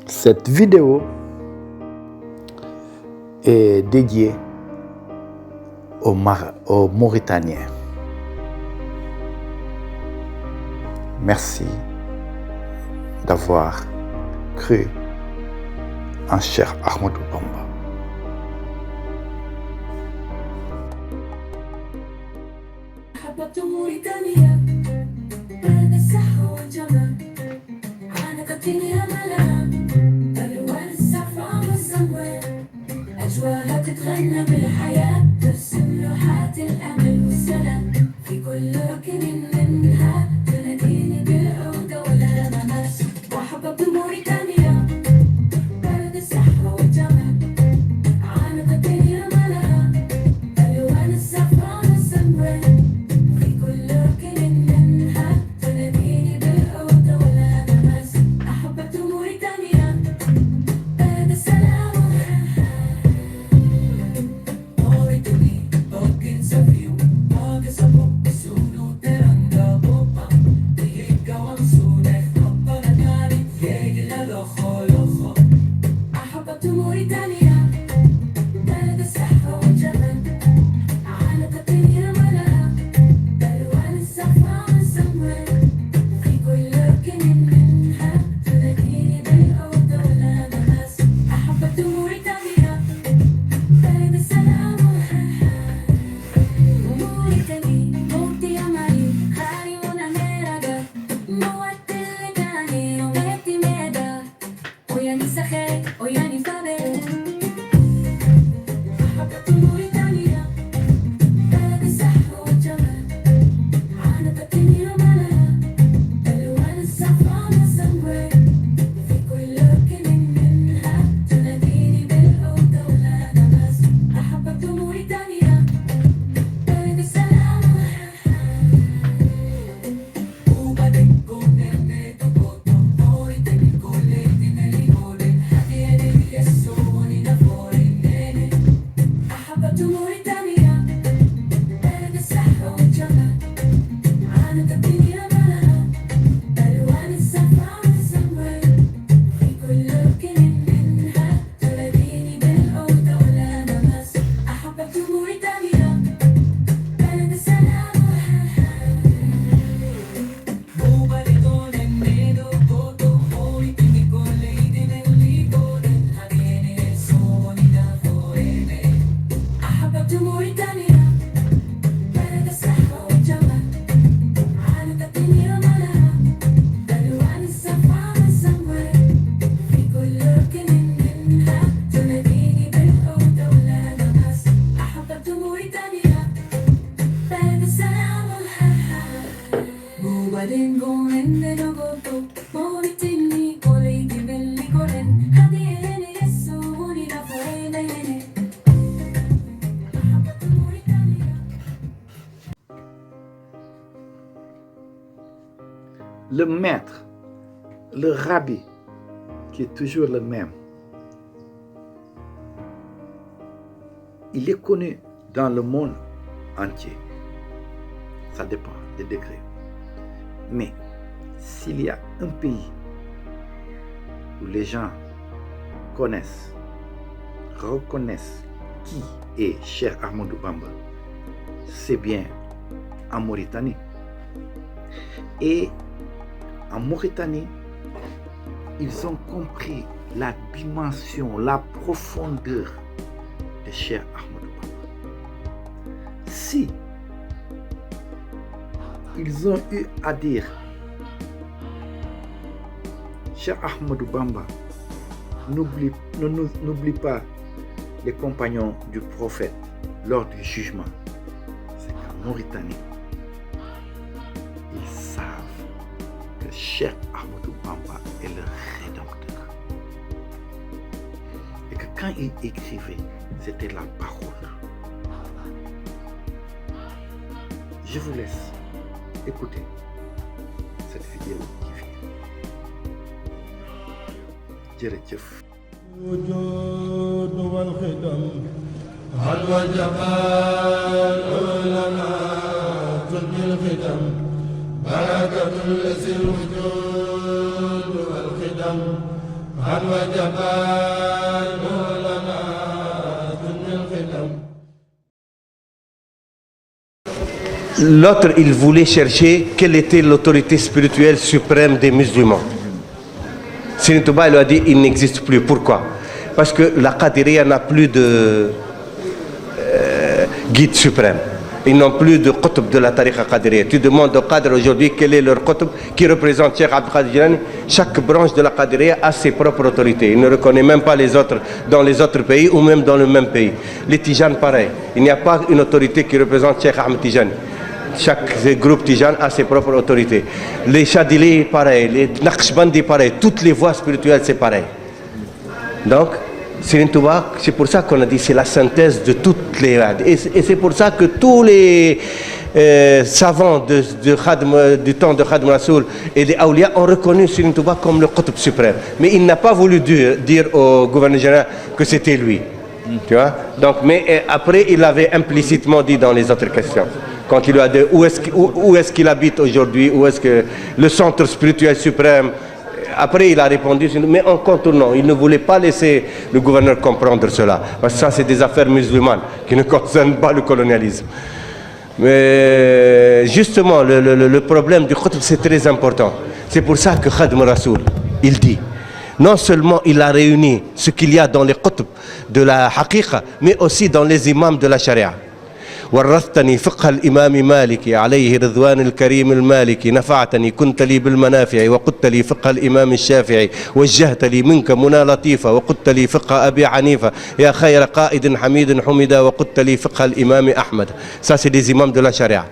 Cette vidéo est dédiée aux Mauritaniens. Merci d'avoir cru en Cheikh Ahmadou Bamba. حببت موريتانيا بلد الصحة والجمال عانقتني أملها ألوان الزعفران والزنوان أجواها تتغنى بالحياة ترسم لوحات الأمل والسلام في كل ركن منها تناديني بالعودة والهمس وحببت موريتانيا بلد الصحة والجمال عانقتني أملها ألوان الزعفران والزنوان Le maître, le rabbi, qui est toujours le même, il est connu dans le monde entier. Ça dépend des degrés. Mais s'il y a un pays où les gens connaissent, reconnaissent qui est Cheikh Ahmadou Bamba, c'est bien en Mauritanie. Et en Mauritanie, ils ont compris la dimension, la profondeur de Cheikh Ahmadou Bamba. Si ils ont eu à dire Cheikh Ahmadou Bamba n'oublie pas les compagnons du prophète lors du jugement, c'est qu'en Mauritanie, ils savent que Cheikh Ahmadou Bamba est le rédempteur. Et que quand il écrivait, c'était la parole. Je vous laisse écouter cette vidéo qui vient. Jërëjëf. هل جمال لنا تبني الختم بركة الذي الوجود والخدم L'autre, il voulait chercher quelle était l'autorité spirituelle suprême des musulmans. Serigne Touba lui a dit il n'existe plus. Pourquoi? Parce que la Qadiriya n'a plus de guide suprême. Ils n'ont plus de qutb de la tariqa Qadiriya. Tu demandes au Qadr aujourd'hui quel est leur qutb qui représente Cheikh Abdul Qadir Jilani. Chaque branche de la Qadiriya a ses propres autorités. Il ne reconnaît même pas les autres dans les autres pays ou même dans le même pays. Les Tijanes, pareil. Il n'y a pas une autorité qui représente Cheikh Ahmed Tijani. Chaque groupe Tijane a ses propres autorités. Les Chadili, pareil. Les Naqshbandi, pareil. Toutes les voies spirituelles, c'est pareil. Donc, Serigne Touba, c'est pour ça qu'on a dit c'est la synthèse de toutes les... Et c'est pour ça que tous les savants du temps de Khadim Rasoul et des Awliya ont reconnu Serigne Touba comme le Qutb suprême. Mais il n'a pas voulu dire au gouverneur général que c'était lui. Tu vois? Donc, mais après, il l'avait implicitement dit dans les autres questions. Quand il lui a dit où est-ce qu'il habite aujourd'hui, où est-ce que le centre spirituel suprême. Après, il a répondu, mais en contournant, il ne voulait pas laisser le gouverneur comprendre cela. Parce que ça, c'est des affaires musulmanes qui ne concernent pas le colonialisme. Mais justement, le problème du Qutb, c'est très important. C'est pour ça que Khadim Rasoul, il dit, non seulement il a réuni ce qu'il y a dans les Qutb de la Haqiqa, mais aussi dans les imams de la Sharia. ورثتني فقه الإمام مالك عليه رضوان الكريم المالك نفعتني كنت لي بالمنافع وقدت لي فقه الإمام الشافعي وجهت لي منك منى لطيفة وقدت لي فقه أبي حنيفة يا خير قائد حميد حمدا وقدت لي فقه الإمام أحمد. Ça c'est des imams de la charia.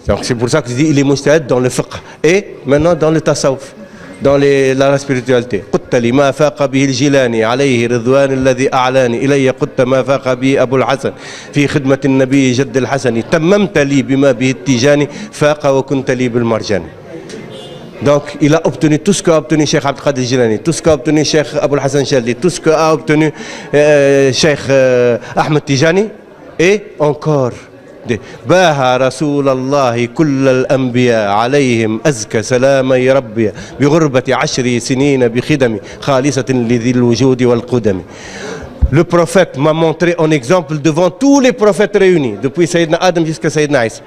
Donc c'est pour ça que je dis il est mujtahid dans le fiqh et maintenant dans le tasawuf, dans la spiritualité. قدت لي ما فاق به الجيلاني عليه رضوان الذي أعلاني إلي قدت ما فاق به أبو الحسن في خدمة النبي جد الحسن تممت لي بما به التيجاني فاق وكنت لي بالمرجان. Donc il a obtenu tout ce qu'a obtenu Cheikh Abdul Qadir Jilani, tout ce qu'a obtenu Cheikh Abul Hassan Chadli, tout ce qu'a obtenu Cheikh Ahmed Tijani et encore. باها رسول الله كل الأنبياء عليهم أزكى سلام ربي بغربة 10 سنين بخدم خالصة لذي الوجود والقدم. Le prophète m'a montré en exemple devant tous les prophètes réunis, depuis Sayyidina Adam jusqu'à Sayyidina Isa.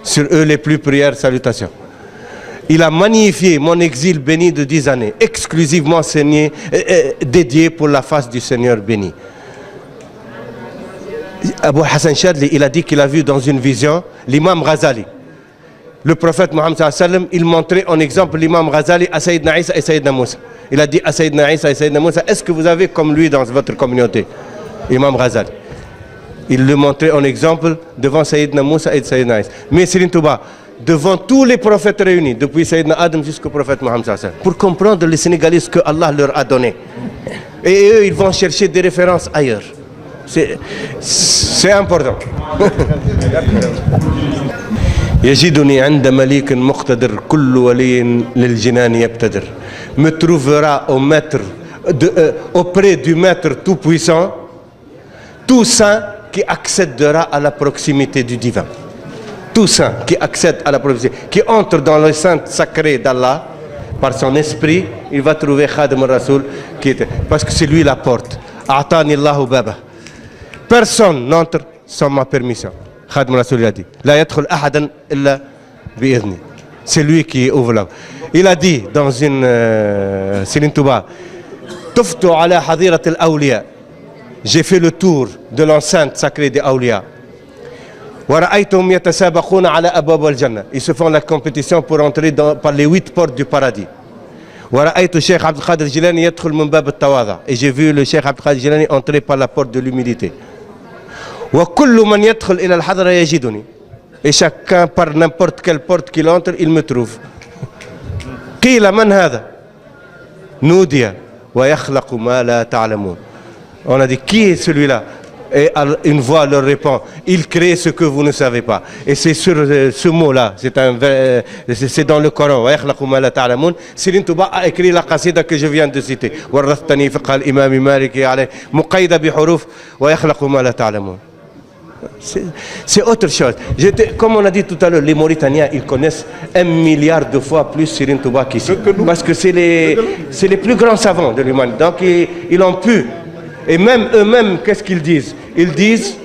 Sur eux les plus prières, salutations. Il a magnifié mon exil béni de 10 années, exclusivement dédié pour la face du Seigneur béni. Abu Hassan Chadli, il a dit qu'il a vu dans une vision l'imam Ghazali. Le prophète Mohammed sallallahu alayhi wa sallam, il montrait en exemple l'imam Ghazali à Sayyidina Isa et Sayyidina Moussa. Il a dit à Sayyidina Isa et Sayyidina Moussa, est-ce que vous avez comme lui dans votre communauté, imam Ghazali? Il le montrait en exemple devant Sayyidina Moussa et Sayyidina Isa. Mais Serigne Touba, devant tous les prophètes réunis, depuis Sayyidina Adam jusqu'au prophète Mohammed sallallahu alayhi wa sallam, pour comprendre les Sénégalais ce que Allah leur a donné. Et eux, ils vont chercher des références ailleurs. C'est important. يجدني عند مليك مقتدر كل ولي للجنان يبتدر. Me trouvera auprès du maître tout puissant, tout saint qui accédera à la proximité du divin. Tout saint qui accède à la proximité, qui entre dans le sein sacré d'Allah par son esprit, il va trouver Khadim Rasoul parce que c'est lui la porte. A'tani Allahu baba. Personne n'entre sans ma permission. Khadim Rasoul a dit La yadkhul ahadan illa bi'idhni. C'est lui qui ouvre là. Il a dit dans une Serigne Touba Tuftu ala hadirat al-awliya. J'ai fait le tour de l'enceinte sacrée des awliya. Wa ra'aytuhum yatasabaquna ala abwab al-jannah. Ils se font la compétition pour entrer par les 8 portes du paradis. ورأيت الشيخ عبد القادر الجيلاني يدخل من باب التواضع. Et j'ai vu le Cheikh Abdul Qadir Jilani entrer par la porte de l'humilité. وكل من يدخل إلى الحضرة يجدني. Et chacun par n'importe quelle porte qu'il entre, il me trouve. قيل من هذا؟ نودي ويخلق ما لا تعلمون. On a dit qui est celui-là? Et une voix leur répond, il crée ce que vous ne savez pas. Et c'est sur ce mot-là, c'est dans le Coran. Serigne Touba a écrit la qasida que je viens de citer. C'est autre chose. Comme on a dit tout à l'heure, les Mauritaniens, ils connaissent 1 milliard de fois plus Serigne Touba qu'ici. Parce que c'est les plus grands savants de l'humanité. Donc ils ont pu. Et même eux-mêmes, qu'est-ce qu'ils disent? Ils disent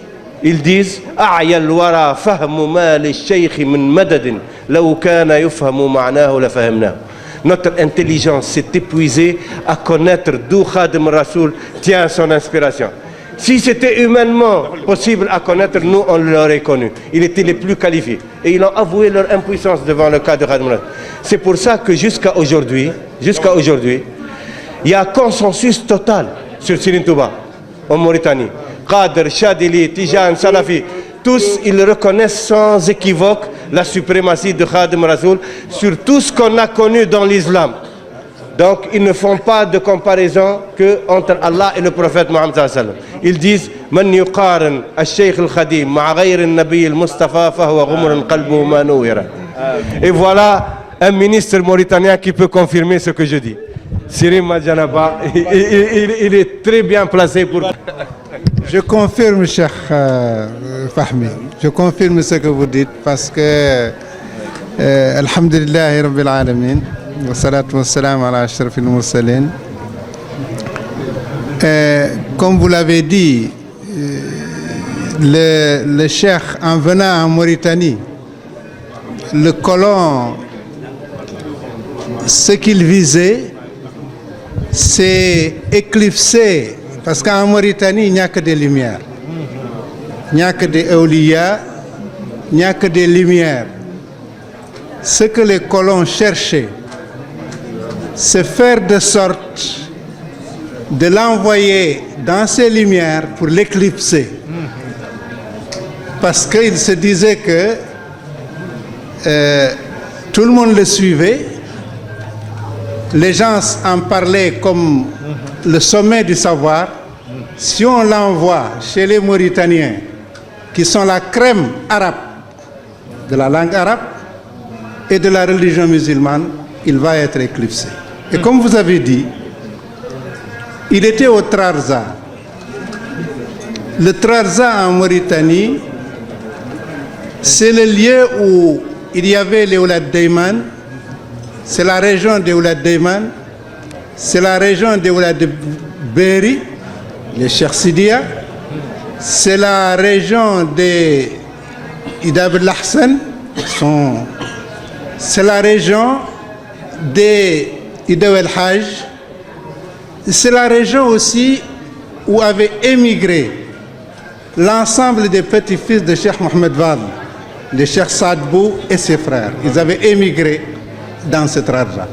أعيا الورى فهم ما للشيخ من مدد لو كان يفهم معناه لفهمناه. Notre intelligence s'est épuisée à connaître d'où Khadim Rasoul tient son inspiration. Si c'était humainement possible à connaître, nous on l'aurait connu. Il était les plus qualifiés. Et ils ont avoué leur impuissance devant le cas de Khadim Rasoul. C'est pour ça que jusqu'à aujourd'hui, il y a consensus total sur Serigne Touba en Mauritanie. Qadr, Chadili, Tijan, Salafi, tous ils reconnaissent sans équivoque la suprématie de Khadim Rasoul sur tout ce qu'on a connu dans l'islam. Donc ils ne font pas de comparaison que entre Allah et le prophète Mohammed sallallahu alayhi wa sallam. Ils disent Man yuqaran al-Shaykh al-Khadim ma'a ghayr al-Nabi al-Mustafa fahuwa ghumrun qalbuhu ma nuwira. Et voilà un ministre mauritanien qui peut confirmer ce que je dis. Sirim Madjanaba, il est très bien placé pour... Je confirme, Cheikh Fahmi, je confirme ce que vous dites parce que Alhamdulillah Rabbil Alamin wa salatu wa salam ala ashrafil mursalin. Comme vous l'avez dit, le Cheikh en venant en Mauritanie, le colon, ce qu'il visait, c'est éclipser. Parce qu'en Mauritanie, il n'y a que des lumières. Il n'y a que des awliya, il n'y a que des lumières. Ce que les colons cherchaient, c'est faire de sorte de l'envoyer dans ces lumières pour l'éclipser. Parce qu'ils se disaient que tout le monde le suivait, les gens en parlaient comme le sommet du savoir. Si on l'envoie chez les Mauritaniens, qui sont la crème arabe, de la langue arabe et de la religion musulmane, il va être éclipsé. Et comme vous avez dit, il était au Trarza. Le Trarza en Mauritanie, c'est le lieu où il y avait les Oulad Dayman, c'est la région des Oulad Dayman, c'est la région des Oulad de Beri, les Cheikh Sidia, c'est la région des Idab al-Ahsan, c'est la région des Idab al-Hajj, c'est la région aussi où avaient émigré l'ensemble des petits-fils de Cheikh Mohamed Wade, de Cheikh Saad Bou et ses frères. Ils avaient émigré dans cette raja.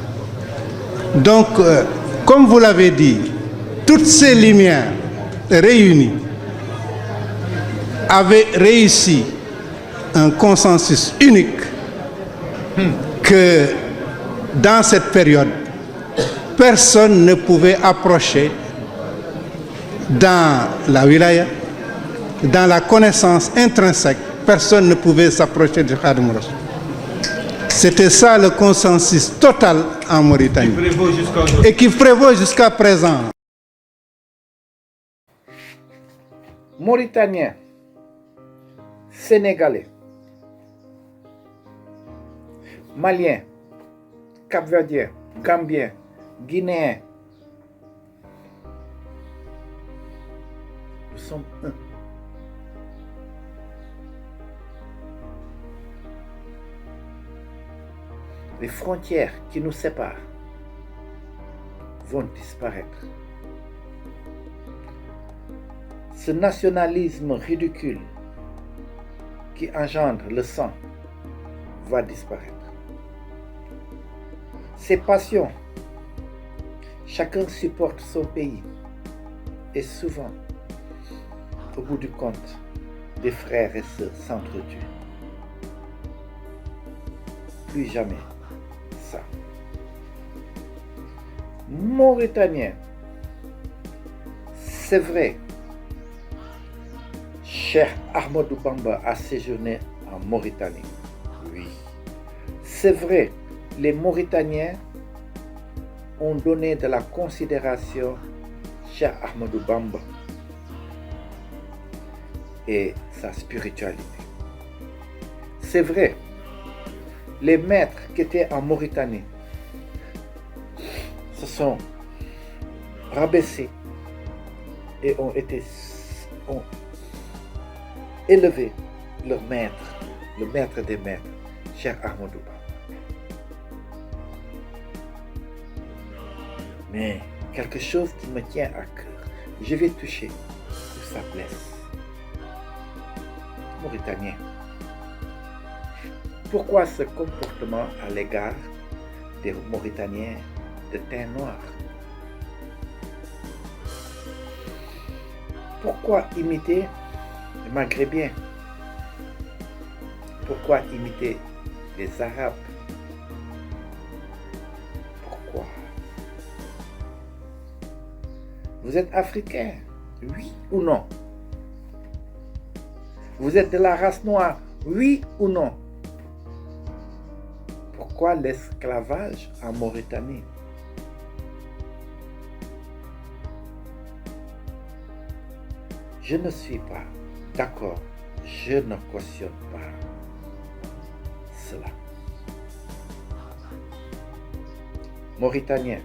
Donc, comme vous l'avez dit, toutes ces lumières réunies avaient réussi un consensus unique que dans cette période, personne ne pouvait approcher dans la wilaya, dans la connaissance intrinsèque, personne ne pouvait s'approcher de Khadim Rasoul. C'était ça le consensus total en Mauritanie et qui prévaut jusqu'à présent. Mauritaniens, Sénégalais, Maliens, Cap-Verdiens, Gambiens, Guinéens, nous sommes un. Les frontières qui nous séparent vont disparaître. Ce nationalisme ridicule qui engendre le sang va disparaître. Ces passions, chacun supporte son pays et souvent, au bout du compte, des frères et sœurs s'entretuent. Plus jamais ça. Mauritaniens, c'est vrai, Cheikh Ahmadou Bamba a séjourné en Mauritanie. Oui. C'est vrai, les Mauritaniens ont donné de la considération à Cheikh Ahmadou Bamba. et sa spiritualité. C'est vrai, les maîtres qui étaient en Mauritanie se sont rabaissés et ont élevé leur maître, le maître des maîtres, Cheikh Ahmadou Bamba. Mais quelque chose qui me tient à cœur, je vais toucher où ça blesse. Mauritanien. Pourquoi ce comportement à l'égard des Mauritaniens de teint noir? Pourquoi imiter les Maghrébins? Pourquoi imiter les Arabes? Pourquoi? Vous êtes africain, oui ou non? Vous êtes de la race noire, oui ou non? Pourquoi l'esclavage en Mauritanie? Je ne suis pas d'accord, je ne cautionne pas cela. Mauritaniens,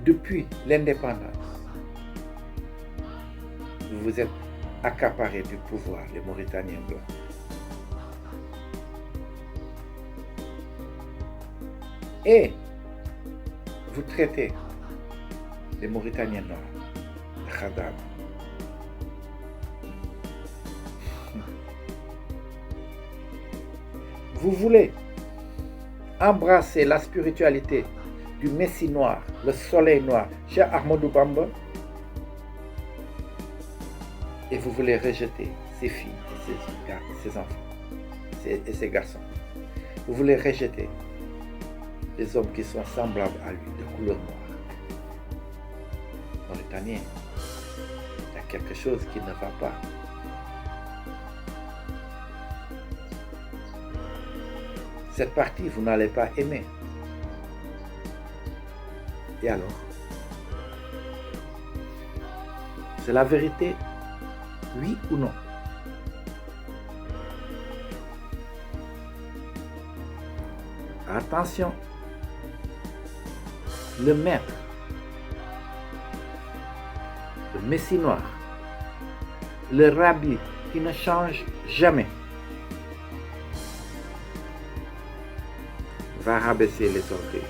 depuis l'indépendance, vous vous êtes accaparés du pouvoir, les Mauritaniens blancs. Et vous traitez les Mauritaniens noirs de khadam. Vous voulez embrasser la spiritualité du Messie noir, le soleil noir, Cheikh Ahmadou Bamba, et vous voulez rejeter ses filles et ses enfants et ses garçons. Vous voulez rejeter les hommes qui sont semblables à lui, de couleur noire. Mauritanien, il y a quelque chose qui ne va pas. Cette partie, vous n'allez pas aimer. Et alors? C'est la vérité, oui ou non? Attention, le maître, le Messie noir, le rabbi qui ne change jamais, va rabaisser les orgueils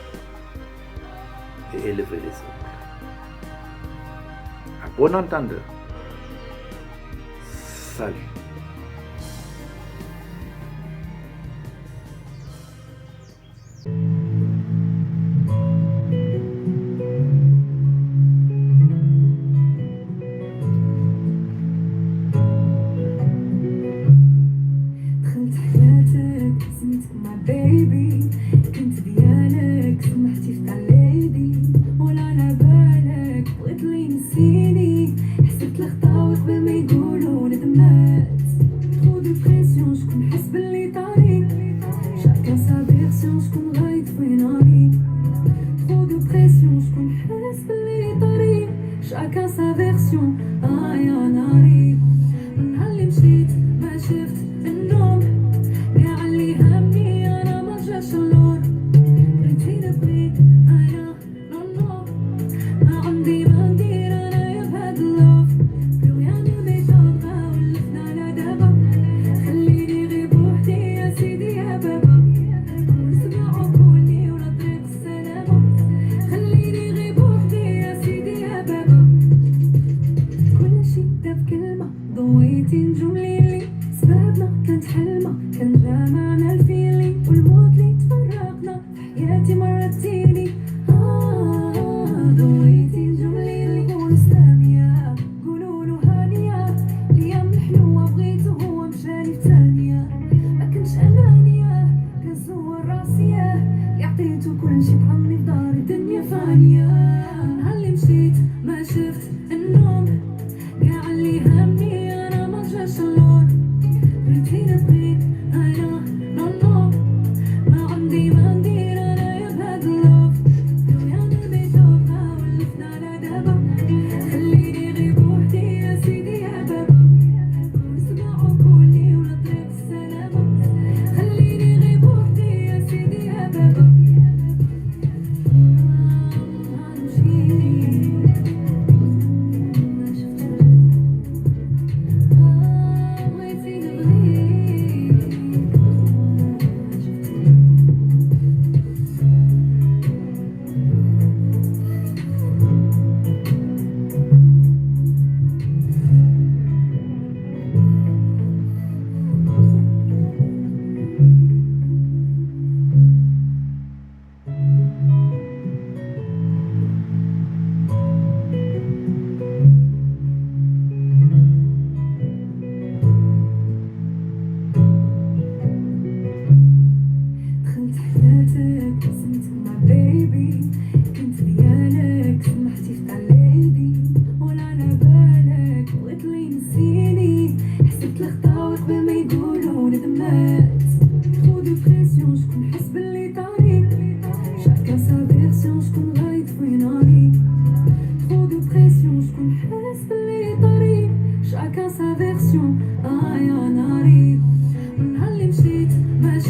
et élever les autres. À bon entendeur, salut. دخلت حياتك سميتك my baby كنت ديالك سمحتي في تعليدي ولا على بالك بغيت لي نسيني حسبت الخطاوي قبل ما يقولوا ندمات trop de pression شكون حس باللي طريق chacun sa version شكون غايد فين غادي trop de pression شكون حس باللي طريق chacun sa version يا ناري نهار اللي مشيت ما شفت النوم كاع اللي همني انا ما جاش اللور بغيتي نبغيك انا نو نو ما عندي ما ندير انايا بهاد اللوف بلو ريان ديجا ولفنا على دابا خليني غير بوحدي يا سيدي يا بابا نسمعوك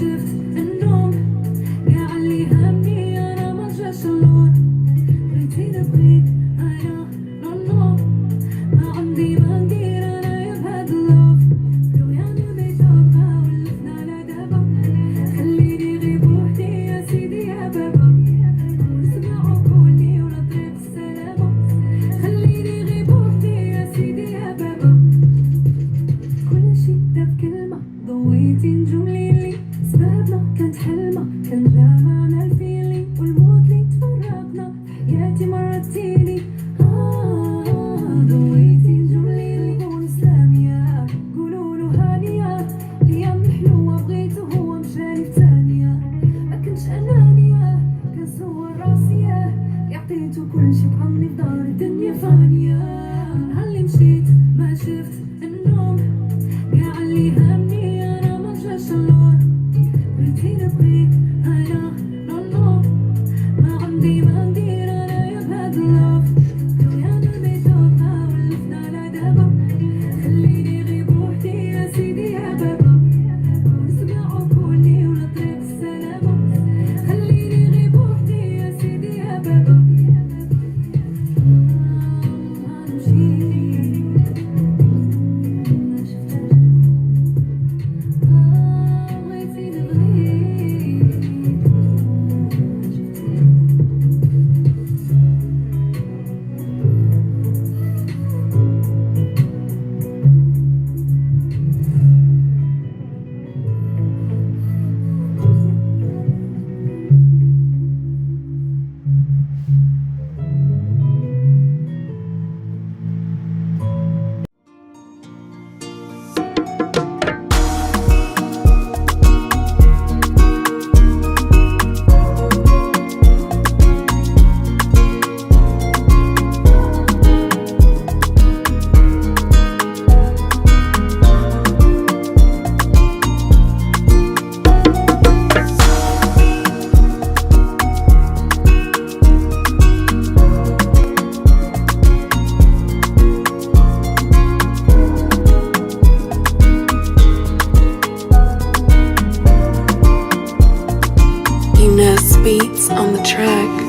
شفت النوم قاع اللي همني انا ما رجعش اللون بغيتي نبغيك انا نو ما عندي ما ندير انا بهاد اللوف لو يعني بيتوقع ولفنا على دابا خليني غير بوحدي يا سيدي يا بابا ونسمعو كوني ولا طريق السلامة خليني غير بوحدي يا سيدي يا بابا كل شي داب كلمة ضويتي نجوم ليلي سبابنا كانت حلمة كان جامعنا الفيلي والموت اللي تفرقنا في حياتي مرتيني ضويتي نجوم ليلي ونسلامية قولوله هانية الأيام الحلوة بغيته هو مشاني في ثانية ما كنتش أنانية كان صور راسية عطيته كل شي بعني في دار الدنيا فانية نهار اللي مشيت ما شفت النوم قاع اللي همني انا ما رجعش اللون بغيتي نبغيك انا نو ما عندي ما ندير انا بهاد اللوف لو يانا بيتوقع ولفنا على دابا خليني غير بوحدي يا سيدي يا بابا ونسمعو كوني ولا طريق السلامة خليني غير بوحدي يا سيدي يا بابا Enes Beats on the track.